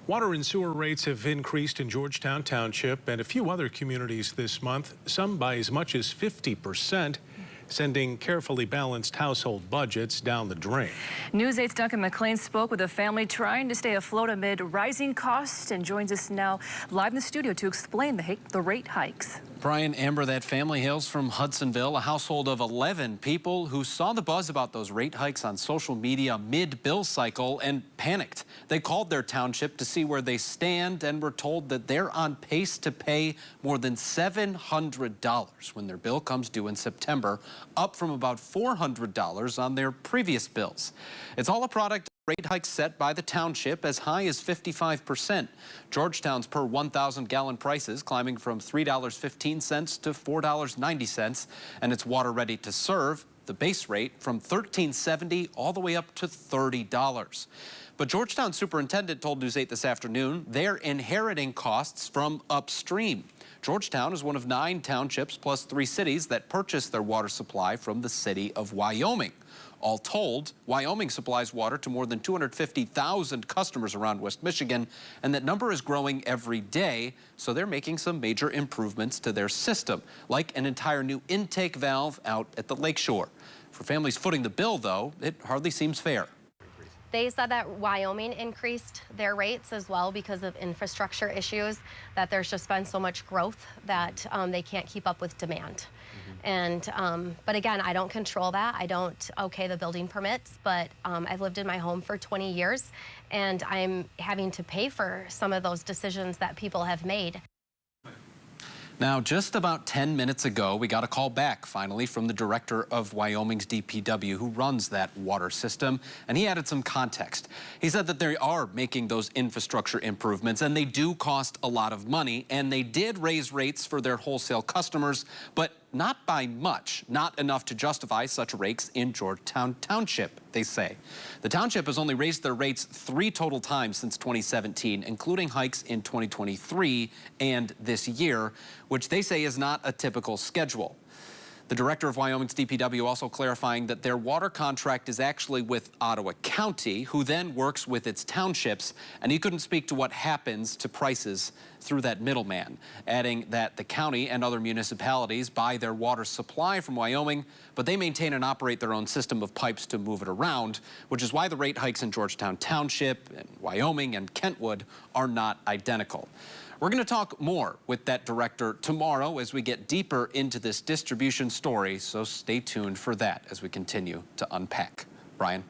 Water and sewer rates have increased in Georgetown Township and a few other communities this month, some by as much as 50%, sending carefully balanced household budgets down the drain. News 8's Duncan McLean spoke with a family trying to stay afloat amid rising costs and joins us now live in the studio to explain the rate hikes. Brian, Amber, that family hails from Hudsonville, a household of 11 people who saw the buzz about those rate hikes on social media mid-bill cycle and panicked. They called their township to see where they stand and were told that they're on pace to pay more than $700 when their bill comes due in September, up from about $400 on their previous bills. It's all a product of rate hikes set by the township as high as 55%. Georgetown's per 1,000-gallon prices climbing from $3.15 to $4.90, and it's water ready to serve, the base rate, from $13.70 all the way up to $30. But Georgetown superintendent told News 8 this afternoon they're inheriting costs from upstream. Georgetown is one of 9 townships plus 3 cities that purchase their water supply from the city of Wyoming. All told, Wyoming supplies water to more than 250,000 customers around West Michigan, and that number is growing every day, so they're making some major improvements to their system, like an entire new intake valve out at the lakeshore. For families footing the bill, though, it hardly seems fair. They said that Wyoming increased their rates as well because of infrastructure issues, that there's just been so much growth that they can't keep up with demand. And but again, I don't control that. I don't okay the building permits, but I've lived in my home for 20 years, and I'm having to pay for some of those decisions that people have made. Now, just about 10 minutes ago, we got a call back, finally, from the director of Wyoming's DPW, who runs that water system, and he added some context. He said that they are making those infrastructure improvements, and they do cost a lot of money, and they did raise rates for their wholesale customers, but not by much, not enough to justify such rates in Georgetown Township, they say. The township has only raised their rates 3 total times since 2017, including hikes in 2023 and this year, which they say is not a typical schedule. The director of Wyoming's DPW also clarifying that their water contract is actually with Ottawa County, who then works with its townships, and he couldn't speak to what happens to prices through that middleman, adding that the county and other municipalities buy their water supply from Wyoming, but they maintain and operate their own system of pipes to move it around, which is why the rate hikes in Georgetown Township and Wyoming and Kentwood are not identical. We're going to talk more with that director tomorrow as we get deeper into this distribution story, so stay tuned for that as we continue to unpack. Brian?